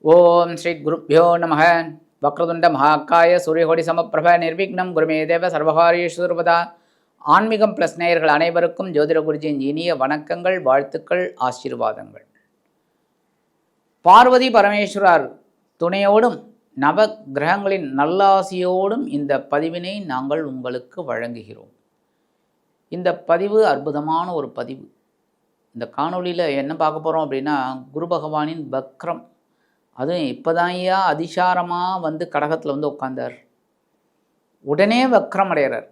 ஓம் ஸ்ரீ குருப்யோ நமः. வக்ரதுண்ட மகாக்காய சூரியகோடி சமப்பிரப நிர்விக்னம் குருமே தேவ சர்வகாரியேஷுர்வதா. ஆன்மீகம் பிளஸ் நேயர்கள் அனைவருக்கும் ஜோதிட குருஜியின் இனிய வணக்கங்கள், வாழ்த்துக்கள், ஆசீர்வாதங்கள். பார்வதி பரமேஸ்வரர் துணையோடும் நவ கிரகங்களின் நல்லாசியோடும் இந்த பதிவினை நாங்கள் உங்களுக்கு வழங்குகிறோம். இந்த பதிவு அற்புதமான ஒரு பதிவு. இந்த காணொளியில் என்ன பார்க்க போகிறோம் அப்படின்னா, குரு பகவானின் வக்ரம். அதுவும் இப்போதான்யா அதிசாரமாக வந்து கடகத்தில் வந்து உட்காந்தார். உடனே வக்ரம் அடைகிறார்.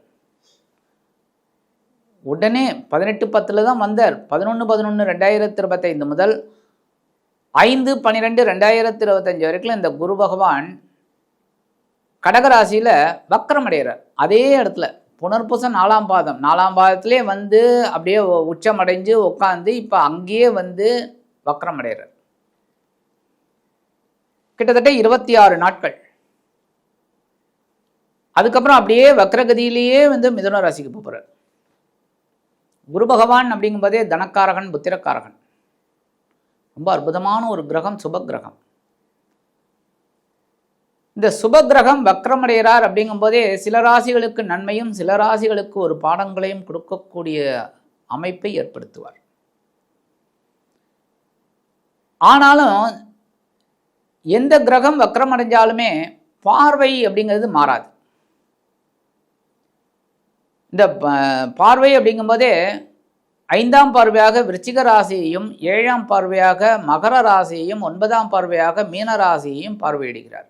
உடனே 18/10 தான் வந்தார். 11/11/2025 முதல் 5/12/2025 வரைக்கும் இந்த குரு பகவான் கடகராசியில் வக்ரம் அடைகிறார். அதே இடத்துல புனர்பூசம் 4ஆம் பாதம் 4ஆம் பாதத்திலே வந்து அப்படியே உச்சம் அடைஞ்சு உட்காந்து இப்போ அங்கேயே வந்து வக்ரம் அடைகிறார். கிட்டத்தட்ட 26 நாட்கள். அதுக்கப்புறம் அப்படியே வக்ரகதியிலேயே வந்து மிதுன ராசிக்கு போகிறார். குரு பகவான் அப்படிங்கும்போதே தனக்காரகன், புத்திரக்காரகன். ரொம்ப அற்புதமான ஒரு கிரகம், சுப கிரகம். இந்த சுப கிரகம் வக்ரமடைகிறார் அப்படிங்கும்போதே சில ராசிகளுக்கு நன்மையும் சில ராசிகளுக்கு ஒரு பாடங்களையும் கொடுக்கக்கூடிய அமைப்பை ஏற்படுத்துவார். ஆனாலும் எந்த கிரகம் வக்ரம் அடைஞ்சாலுமே பார்வை அப்படிங்கிறது மாறாது. இந்த பார்வை அப்படிங்கும்போதே 5ஆம் பார்வையாக விருச்சிக ராசியையும் 7ஆம் பார்வையாக மகர ராசியையும் 9ஆம் பார்வையாக மீன ராசியையும் பார்வையிடுகிறார்.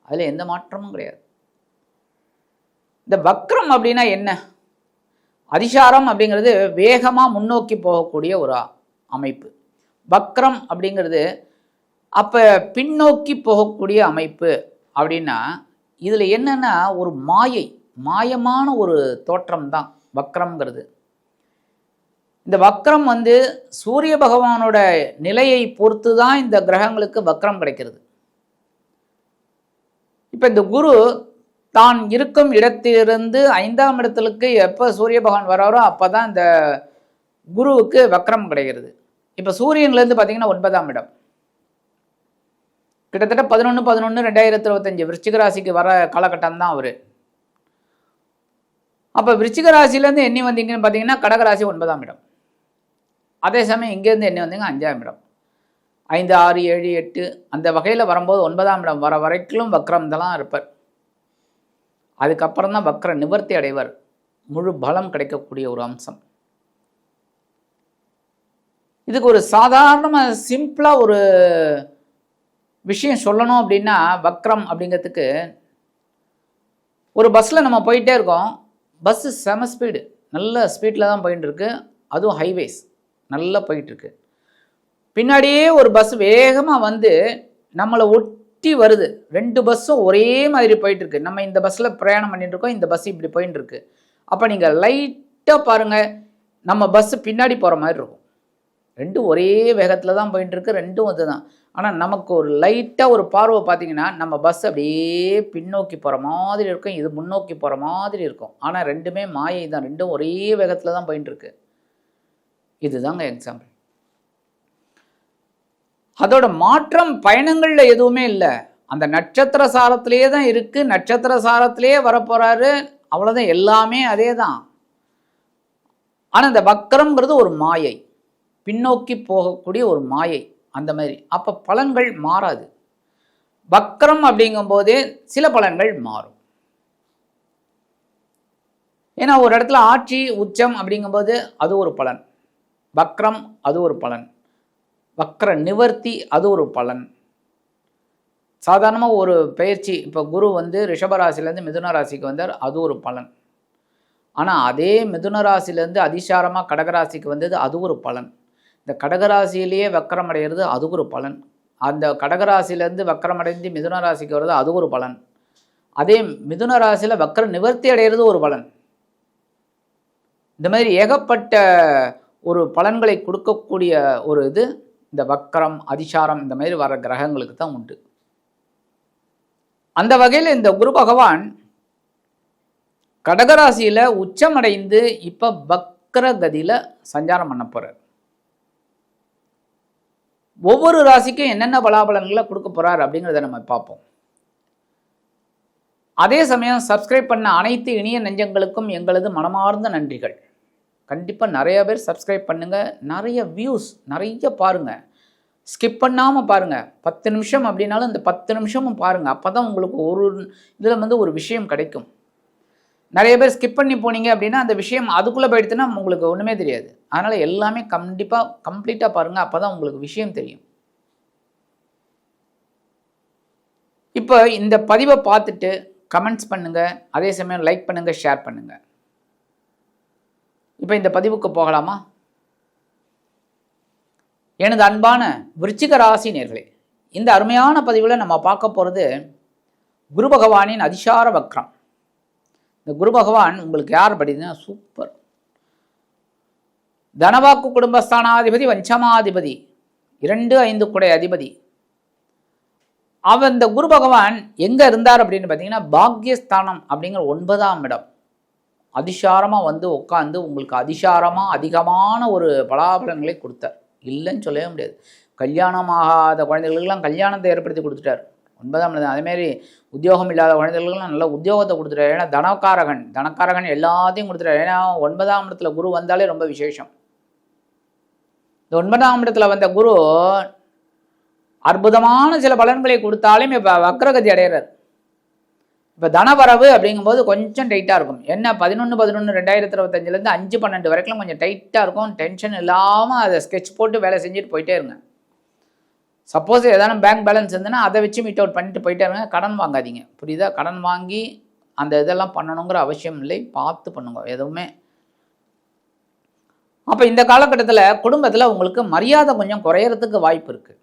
அதில் எந்த மாற்றமும் கிடையாது. இந்த வக்ரம் அப்படின்னா என்ன? அதிசாரம் அப்படிங்கிறது வேகமாக முன்னோக்கி போகக்கூடிய ஒரு அமைப்பு. வக்ரம் அப்படிங்கிறது அப்போ பின்னோக்கி போகக்கூடிய அமைப்பு. அப்படின்னா இதில் என்னென்னா ஒரு மாயமான ஒரு தோற்றம் தான் வக்ரம்ங்கிறது. இந்த வக்ரம் வந்து சூரிய பகவானோட நிலையை பொறுத்து தான் இந்த கிரகங்களுக்கு வக்ரம் கிடைக்கிறது. இப்போ இந்த குரு தான் இருக்கும் இடத்திலிருந்து 5ஆம் இடத்துக்கு எப்போ சூரிய பகவான் வராரோ அப்போ தான் இந்த குருவுக்கு வக்ரம் கிடைக்கிறது. இப்போ சூரியன்லேருந்து பார்த்தீங்கன்னா 9ஆம் இடம். கிட்டத்தட்ட 11/11/2025 விருச்சிக ராசிக்கு வர காலகட்டம் தான் அவர். அப்போ விருச்சிக ராசிலேருந்து எண்ணி வந்தீங்கன்னு பார்த்தீங்கன்னா கடகராசி 9ஆம் இடம். அதே சமயம் இங்கேருந்து எண்ணி வந்தீங்க 5ஆம் இடம். 5, 6, 7, 8 அந்த வகையில் வரும்போது 9ஆம் இடம் வர வரைக்கும் வக்ரம் தான் இருப்பார். அதுக்கப்புறம் தான் வக்ர நிவர்த்தி அடைவர். முழு பலம் கிடைக்கக்கூடிய ஒரு அம்சம். இதுக்கு ஒரு சாதாரணமாக சிம்பிளாக ஒரு விஷயம் சொல்லணும் அப்படின்னா, வக்ரம் அப்படிங்கிறதுக்கு ஒரு பஸ்ஸில் நம்ம போயிட்டே இருக்கோம். பஸ்ஸு செம ஸ்பீடு, நல்ல ஸ்பீடில் தான் போயிட்டு இருக்கு. அதுவும் ஹைவேஸ் நல்லா போயிட்டுருக்கு. பின்னாடியே ஒரு பஸ் வேகமாக வந்து நம்மளை ஒட்டி வருது. 2 பஸ்ஸும் ஒரே மாதிரி போயிட்டுருக்கு. நம்ம இந்த பஸ்ஸில் பிரயாணம் பண்ணிட்டு இருக்கோம், இந்த பஸ் இப்படி போயிட்டு இருக்கு. அப்போ நீங்கள் லைட்டாக பாருங்கள், நம்ம பஸ்ஸு பின்னாடி போகிற மாதிரி இருக்கும். 2 ஒரே வேகத்தில் தான் போயிட்டுருக்கு, 2 அது தான். ஆனால் நமக்கு ஒரு லைட்டாக ஒரு பார்வை பார்த்தீங்கன்னா நம்ம பஸ் அப்படியே பின்னோக்கி போகிற மாதிரி இருக்கும், இது முன்னோக்கி போகிற மாதிரி இருக்கும். ஆனால் 2மே மாயை தான், 2ம் ஒரே வேகத்தில் தான் போயிட்டுருக்கு. இதுதாங்க எக்ஸாம்பிள். அதோட மாற்றம் பயணங்களில் எதுவுமே இல்லை. அந்த நட்சத்திர சாரத்திலேயே தான் இருக்குது. நட்சத்திர சாரத்திலேயே வரப்போகிறாரு, அவ்வளோதான். எல்லாமே அதே தான். ஆனால் இந்த வக்ரம்ங்கிறது ஒரு மாயை, பின்னோக்கி போகக்கூடிய ஒரு மாயை. அந்த மாதிரி அப்போ பலன்கள் மாறாது. வக்ரம் அப்படிங்கும்போதே சில பலன்கள் மாறும். ஏன்னா ஒரு இடத்துல ஆட்சி உச்சம் அப்படிங்கும்போது அது ஒரு பலன், வக்ரம் அது ஒரு பலன், வக்ர நிவர்த்தி அது ஒரு பலன். சாதாரணமாக ஒரு பயிற்சி, இப்போ குரு வந்து ரிஷபராசிலேருந்து மிதுன ராசிக்கு வந்தார், அது ஒரு பலன். ஆனால் அதே மிதுன ராசிலேருந்து அதிசாரமாக கடகராசிக்கு வந்தது, அது ஒரு பலன். இந்த கடகராசியிலேயே வக்ரம் அடைகிறது அது ஒரு பலன். அந்த கடகராசிலேருந்து வக்ரம் அடைந்து மிதுன ராசிக்கு வர்றது அது ஒரு பலன். அதே மிதுன ராசியில் வக்ர நிவர்த்தி அடைகிறது ஒரு பலன். இந்த மாதிரி ஏகப்பட்ட ஒரு பலன்களை கொடுக்கக்கூடிய ஒரு இது இந்த வக்ரம், அதிசாரம் இந்த மாதிரி வர கிரகங்களுக்கு தான் உண்டு. அந்த வகையில் இந்த குரு பகவான் கடகராசியில் உச்சமடைந்து இப்போ வக்ர கதியில் சஞ்சாரம் பண்ண போகிறார். ஒவ்வொரு ராசிக்கும் என்னென்ன பலாபலன்களை கொடுக்க போகிறார் அப்படிங்கிறத நம்ம பார்ப்போம். அதே சமயம் சப்ஸ்கிரைப் பண்ண அனைத்து இனிய நெஞ்சங்களுக்கும் எங்களது மனமார்ந்த நன்றிகள். கண்டிப்பாக நிறைய பேர் சப்ஸ்கிரைப் பண்ணுங்கள், நிறைய வியூஸ் நிறைய பாருங்கள், ஸ்கிப் பண்ணாமல் பாருங்கள். 10 நிமிஷம் அப்படின்னாலும் இந்த 10 நிமிஷமும் பாருங்கள். அப்போ தான் உங்களுக்கு ஒரு இதில் ஒரு விஷயம் கிடைக்கும். நிறைய பேர் ஸ்கிப் பண்ணி போனீங்க அப்படின்னா அந்த விஷயம் அதுக்குள்ளே போயிடுச்சுன்னா உங்களுக்கு ஒன்றுமே தெரியாது. அதனால் எல்லாமே கம்ப்ளீட்டாக பாருங்கள், அப்போ தான் உங்களுக்கு விஷயம் தெரியும். இப்போ இந்த பதிவை பார்த்துட்டு கமெண்ட்ஸ் பண்ணுங்கள், அதே சமயம் லைக் பண்ணுங்கள், ஷேர் பண்ணுங்கள். இப்போ இந்த பதிவுக்கு போகலாமா? எனது அன்பான விருச்சிக ராசி நேயர்களே, இந்த அருமையான பதிவில் நம்ம பார்க்க போகிறது குரு பகவானின் அதிசார வக்ரம். இந்த குரு பகவான் உங்களுக்கு யார் படினா சூப்பர். தனவாக்கு குடும்பஸ்தானாதிபதி, வஞ்சமாதிபதி, 2, 5 குடை அதிபதி. இந்த குரு பகவான் எங்கே இருந்தார் அப்படின்னு பார்த்தீங்கன்னா பாக்யஸ்தானம் அப்படிங்கிற 9ஆம் இடம். அதிசாரமாக உட்காந்து உங்களுக்கு அதிகமான ஒரு பலாபலன்களை கொடுத்தார். இல்லைன்னு சொல்லவே முடியாது. கல்யாணமாகாத குழந்தைகளுக்கெல்லாம் கல்யாணத்தை ஏற்படுத்தி கொடுத்துட்டார் 9ஆம் இடம். அதேமாரி உத்தியோகம் இல்லாத குழந்தைகளுக்கெல்லாம் நல்ல உத்தியோகத்தை கொடுத்துட்டார். ஏன்னா தனக்காரகன் எல்லாத்தையும் கொடுத்துட்டார். ஏன்னா 9ஆம் இடத்துல குரு வந்தாலே ரொம்ப விசேஷம். இந்த 9ஆம் இடத்துல வந்த குரு அற்புதமான சில பலன்களை கொடுத்தாலும் இப்போ வக்ரகதி அடைகிறார். இப்போ தனவரவு அப்படிங்கும்போது கொஞ்சம் டைட்டாக இருக்கும். என்ன 11/11/2025 5/12 வரைக்கும் கொஞ்சம் டைட்டாக இருக்கும். டென்ஷன் இல்லாமல் அதை ஸ்கெட்ச் போட்டு வேலை செஞ்சுட்டு போயிட்டே இருங்க. சப்போஸ் ஏதாவது பேங்க் பேலன்ஸ் இருந்ததுன்னா அதை வச்சு மீட் அவுட் பண்ணிட்டு போயிட்டே இருங்க. கடன் வாங்காதீங்க, புரியுதா? கடன் வாங்கி அந்த இதெல்லாம் பண்ணணுங்கிற அவசியம் இல்லை, பார்த்து பண்ணுங்க எதுவுமே. அப்போ இந்த காலகட்டத்தில் குடும்பத்தில் உங்களுக்கு மரியாதை கொஞ்சம் குறையறதுக்கு வாய்ப்பு இருக்குது.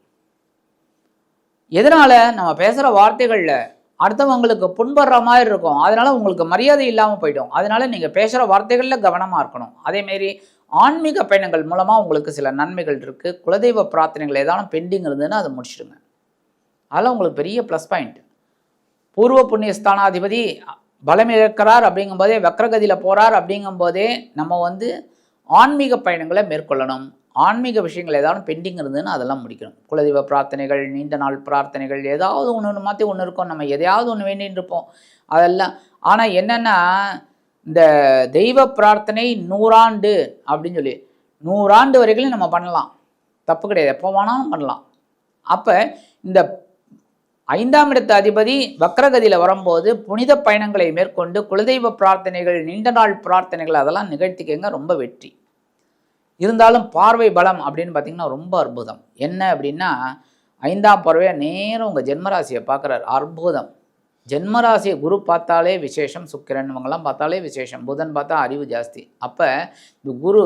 எதனால்? நம்ம பேசுகிற வார்த்தைகளில் அடுத்தவங்களுக்கு புண்படுற மாதிரி இருக்கும். அதனால் உங்களுக்கு மரியாதை இல்லாமல் போயிடும். அதனால் நீங்கள் பேசுகிற வார்த்தைகளில் கவனமாக இருக்கணும். அதேமாரி ஆன்மீக பயணங்கள் மூலமாக உங்களுக்கு சில நன்மைகள் இருக்குது. குலதெய்வ பிரார்த்தனைகள் ஏதாவது பெண்டிங் இருந்ததுன்னா அதை முடிச்சிடுங்க. அதெல்லாம் உங்களுக்கு பெரிய ப்ளஸ் பாயிண்ட். பூர்வ புண்ணிய ஸ்தானாதிபதி பலம் இழக்கிறார் அப்படிங்கும்போதே, வக்ரகதியில் போகிறார் அப்படிங்கும்போதே நம்ம ஆன்மீக பயணங்களை மேற்கொள்ளணும். ஆன்மீக விஷயங்கள் ஏதாவது பெண்டிங் இருந்ததுன்னா அதெல்லாம் முடிக்கணும். குலதெய்வ பிரார்த்தனைகள், நீண்ட நாள் பிரார்த்தனைகள், ஏதாவது ஒன்று மாற்றி ஒன்று இருக்கும். நம்ம எதையாவது ஒன்று வேண்டின்னு இருப்போம் அதெல்லாம். ஆனால் என்னென்னா இந்த தெய்வ பிரார்த்தனை 100 ஆண்டு அப்படின்னு சொல்லி 100 ஆண்டு வரைக்கும் நம்ம பண்ணலாம், தப்பு கிடையாது, எப்போ வேணாலும் பண்ணலாம். அப்போ இந்த 5ஆம் இடத்து அதிபதி வக்ரகதியில் வரும்போது புனித பயணங்களை மேற்கொண்டு குலதெய்வ பிரார்த்தனைகள், நீண்ட நாள் பிரார்த்தனைகள் அதெல்லாம் நிகழ்த்திக்கங்க, ரொம்ப வெற்றி. இருந்தாலும் பார்வை பலம் அப்படின்னு பார்த்தீங்கன்னா ரொம்ப அற்புதம். என்ன அப்படின்னா 5ஆம் பார்வையாக நேரம் உங்கள் ஜென்மராசியை பார்க்குறாரு. அற்புதம். ஜென்மராசியை குரு பார்த்தாலே விசேஷம், சுக்கிரன் இவங்கெல்லாம் பார்த்தாலே விசேஷம், புதன் பார்த்தா அறிவு ஜாஸ்தி. அப்போ இந்த குரு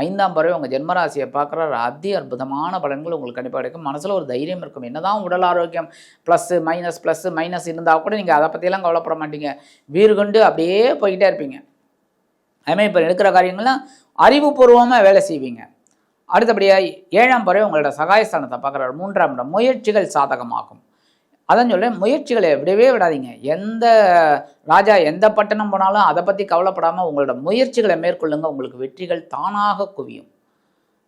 5ஆம் பார்வை உங்கள் ஜென்மராசியை பார்க்குறாரு. அற்புதமான பலன்கள் உங்களுக்கு கண்டிப்பாக கிடைக்கும். மனசில் ஒரு தைரியம் இருக்கும். என்னதான் உடல் ஆரோக்கியம் ப்ளஸ்ஸு மைனஸ் இருந்தால் கூட நீங்கள் அதை பற்றியெல்லாம் கவலைப்பட மாட்டீங்க. வீறு கொண்டு அப்படியே போய்கிட்டே இருப்பீங்க. அதுமாதிரி இப்போ எடுக்கிற காரியங்கள்லாம் அறிவுபூர்வமாக வேலை செய்வீங்க. அடுத்தபடியாக 7ஆம் பார்வை உங்களோட சகாயஸ்தானத்தை பார்க்குறாரு. 3ஆம் இடம். முயற்சிகள் சாதகமாகும். அதான் சொல்ல, முயற்சிகளை விடவே விடாதீங்க. எந்த ராஜா எந்த பட்டணம் போனாலும் அதை பற்றி கவலைப்படாமல் உங்களோட முயற்சிகளை மேற்கொள்ளுங்க. உங்களுக்கு வெற்றிகள் தானாக குவியும்.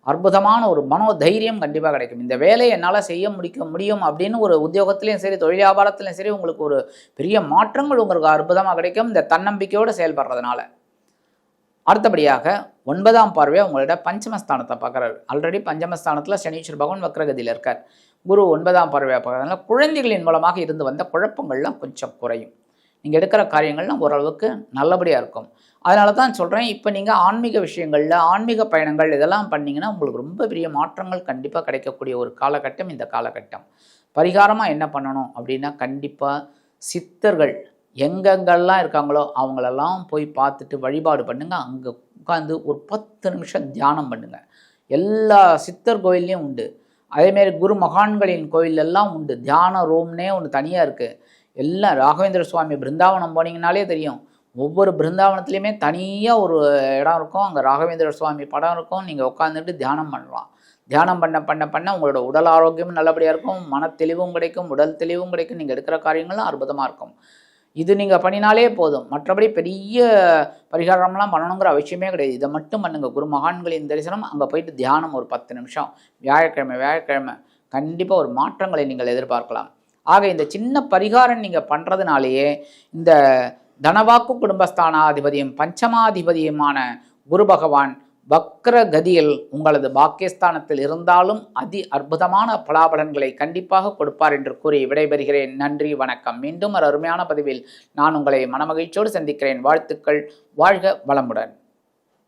அற்புதமான ஒரு மனோதைரியம் கண்டிப்பாக கிடைக்கும். இந்த வேலையை என்னால் செய்ய முடியும் அப்படின்னு ஒரு உத்தியோகத்திலையும் சரி, தொழில் வியாபாரத்திலையும் சரி உங்களுக்கு ஒரு பெரிய மாற்றங்கள் உங்களுக்கு அற்புதமாக கிடைக்கும் இந்த தன்னம்பிக்கையோடு செயல்படுறதுனால. அடுத்தபடியாக 9ஆம் பார்வையாக உங்களோட பஞ்சமஸ்தானத்தை பார்க்குறாரு. ஆல்ரெடி பஞ்சமஸ்தானத்தில் சனீஸ்வர பகவான் வக்ரகதியில் இருக்கார். குரு 9ஆம் பார்வையாக பார்க்குறதுனால குழந்தைகளின் மூலமாக இருந்து வந்த குழப்பங்கள்லாம் கொஞ்சம் குறையும். நீங்கள் எடுக்கிற காரியங்கள்லாம் ஓரளவுக்கு நல்லபடியாக இருக்கும். அதனால தான் சொல்கிறேன், இப்போ நீங்கள் ஆன்மீக விஷயங்களில் ஆன்மீக பயணங்கள் இதெல்லாம் பண்ணிங்கன்னா உங்களுக்கு ரொம்ப பெரிய மாற்றங்கள் கண்டிப்பாக கிடைக்கக்கூடிய ஒரு காலகட்டம் இந்த காலகட்டம். பரிகாரமாக என்ன பண்ணணும் அப்படின்னா, கண்டிப்பாக சித்தர்கள் எங்கெங்கெல்லாம் இருக்காங்களோ அவங்களெல்லாம் போய் பார்த்துட்டு வழிபாடு பண்ணுங்கள். அங்கே உட்காந்து ஒரு 10 நிமிஷம் தியானம் பண்ணுங்கள். எல்லா சித்தர் கோயில்லையும் உண்டு. அதேமாரி குரு மகான்களின் கோயிலெல்லாம் உண்டு. தியான ரூம்னே ஒன்று தனியாக இருக்குது. எல்லாம் ராகவேந்திர சுவாமி பிருந்தாவனம் போனீங்கனாலே தெரியும். ஒவ்வொரு பிருந்தாவனத்துலேயுமே தனியாக ஒரு இடம் இருக்கும். அங்கே ராகவேந்திர சுவாமி படம் இருக்கும். நீங்கள் உட்காந்துட்டு தியானம் பண்ணலாம். தியானம் பண்ண உங்களோட உடல் ஆரோக்கியமும் நல்லபடியாக இருக்கும், மன தெளிவும் கிடைக்கும், உடல் தெளிவும் கிடைக்கும். நீங்கள் எடுக்கிற காரியங்கள்லாம் அற்புதமாக இருக்கும். இது நீங்கள் பண்ணினாலே போதும். மற்றபடி பெரிய பரிகாரம்லாம் பண்ணணுங்கிற அவசியமே கிடையாது. இதை மட்டும் பண்ணுங்கள். குரு மகான்களின் தரிசனம், அங்கே போயிட்டு தியானம் ஒரு 10 நிமிஷம். வியாழக்கிழமை கண்டிப்பாக ஒரு மாற்றங்களை நீங்கள் எதிர்பார்க்கலாம். ஆக இந்த சின்ன பரிகாரம் நீங்கள் பண்ணுறதுனாலேயே இந்த தனவாக்கு குடும்பஸ்தானாதிபதியும் பஞ்சமாதிபதியுமான குரு பகவான் வக்ர கதியில் உங்களது பாக்கியஸ்தானத்தில் இருந்தாலும் அதி அற்புதமான பலாபலன்களை கண்டிப்பாக கொடுப்பார் என்று கூறி விடைபெறுகிறேன். நன்றி, வணக்கம். மீண்டும் ஒரு அருமையான பதிவில் நான் உங்களை மனமகிழ்ச்சியோடு சந்திக்கிறேன். வாழ்த்துக்கள். வாழ்க வளமுடன்.